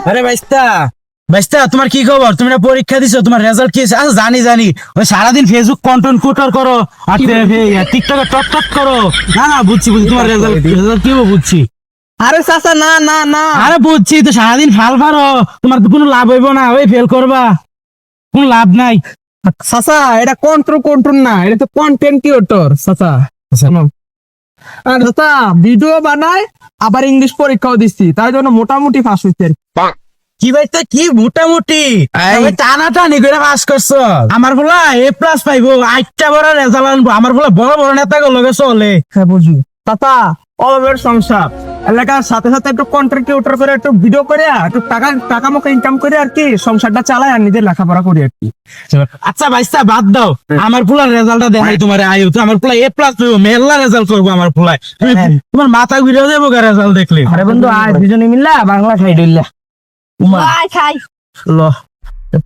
আরে বাইস্তা বাইস্তা, তোমার কি খবর? তুমি না পরীক্ষা দিছো, তোমার রেজাল্ট কি? আচ্ছা জানি ওই সারাদিন ফেসবুক কন্টেন্ট ক্রিয়েটর করো আর টিকটকে টপ টপ করো। না বুঝছি তোমার রেজাল্ট কি বুঝছি। আরে চাচা না না না, আরে বুঝছি তো, সারাদিন ফাল ফারো, তোমার তো কোনো লাভ হইব না, ওই ফেল করবা, কোনো লাভ নাই। চাচা এটা কন্ট্রোল না, এটা তো কন্টেন্ট ক্রিয়েটর চাচা। আর চাচা ভিডিও বানায় আবার ইংলিশ পরীক্ষাও দিচ্ছি, তাই জন্য মোটামুটি পাস হইছে আর কি। কি বাইস্তা, কি মোটামুটি টানাটানি করে পাস করছো? আমার বলা A+ পাইবো, 8টা বড় রেজাল্ট আনবো, আমার বলা বড় বড় নেতা গুলো চলে। হ্যাঁ বুঝি চাচা, অলওয়ের সংসার এলাকার সাথে সাথে একটু কন্টেন্ট ক্রিয়েটর করে একটু ভিডিও করে একটু টাকা মুখে ইনকাম করে আর কি সংসারটা চালায় আর নিজের লেখাপড়া করি আর কি। আচ্ছা বাইস্তা বাদ দাও, আমার পোলার রেজাল্টটা দেখাই তোমার আয়ু তো। আমার পোলা A+ পাইবো, মেলা রেজাল্ট করবো আমার পোলায়, তোমার মাথা ঘুরে দেবো রেজাল্ট দেখলে। আরে বন্ধু আয় দুজনে মিল্লা বাংলা খাই ডইলা খাই ল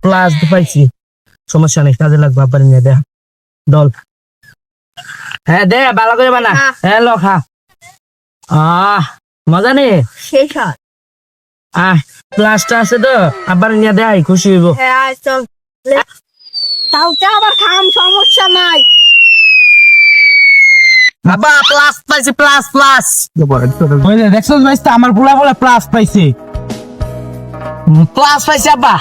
প্লাস পাইছি, সমস্যা নেই, কাজে লাগবে আবার নিয়ে দেখ দল। হ্যাঁ দে ভালো করে বানা। হ্যাঁ ল খা। মজা নেই সেই সাত। প্লাসটা আছে তো আবার নিয়ে দেয় খুশি হইব। হ্যাঁ আয় চল, তাও আবার খাম, সমস্যা নাই। বাবা প্লাস পাইছি, প্লাস প্লাস দেখছো বাইস্তা, আমার পোলা বলে প্লাস পাইছে। প্লাস পাইছি আব্বা।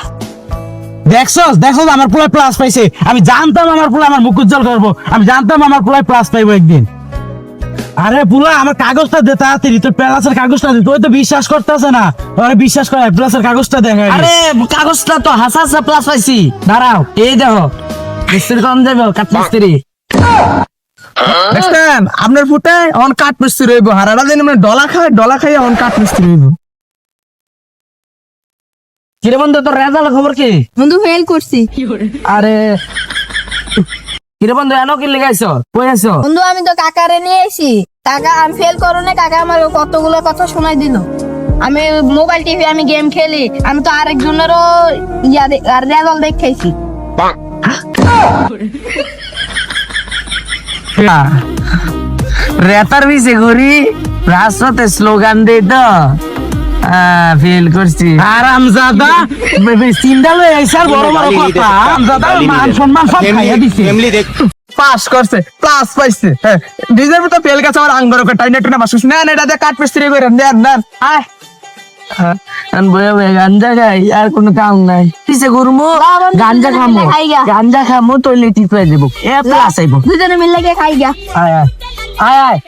দেখছো আমার পোলা প্লাস পাইছে। আমি জানতাম আমার পোলা আমার মুখ উজ্জ্বল করবো, আমি জানতাম আমার পোলায় প্লাস পাইবো একদিন। আরে পোলা আমার কাগজটা দে তাড়াতাড়ি, তোর প্লাসের কাগজটা দে। তুই তো বিশ্বাস করতেছে না, ওরা বিশ্বাস করে, প্লাসের কাগজটা দেখা। আরে কাগজটা তো হাসা হাসা প্লাস পাইছি, দাঁড়াও এই দেখো মিস্ত্রি কম যাবে কাঠ মিস্ত্রি। দেখছেন আপনার ফুটে অন কাঠ মিস্ত্রি রইব, হারাটা দিন মানে ডলা খাই অন কাঠ মিস্ত্রি রইব। কিরে বন্ধু তোর রেজাল্ট খবর কি? বন্ধু ফেল করছি। আরে কিরে বন্ধু এনো কি লেগাইছ, কই আছো? বন্ধু আমি তো কাকারে নিয়ে এসি, কাকা আমি ফেল করো না, কাকা আমার কতগুলো কথা শোনাই দিল। আমি মোবাইল টিভি আমি গেম খেলি, আমি তো আরেকজনেরও আর রেজাল্ট দেখাইছি। রেতার বিছে ঘুরি রাস্তাতে স্লোগান দেই তো ফেল করছি। আরামজাদা চিন্তা লয়ে আইছে, আর বড় বড় কথা। আরামজাদা মান সম্মান সব খাইয়া দিছে। পাস করছে, প্লাস পাইছে। হ্যাঁ ডিজাইন তো ফেল গেছে, আমার আঙ্গর ওকে টাইনে টাইনে বাসুস না এটা দিয়ে কাঠ মিস্ত্রি করে দেন আয়। বয়ে বয়ে গাঞ্জা খাই, আর কোনো কাম নাই। কিসে ঘুরমু গাঞ্জা খামো তৈলে ঠিক হয়ে যাবো। এ প্লাস আইবো, দুজনে মিলে খাই গা। আয় আয় আয় আয়।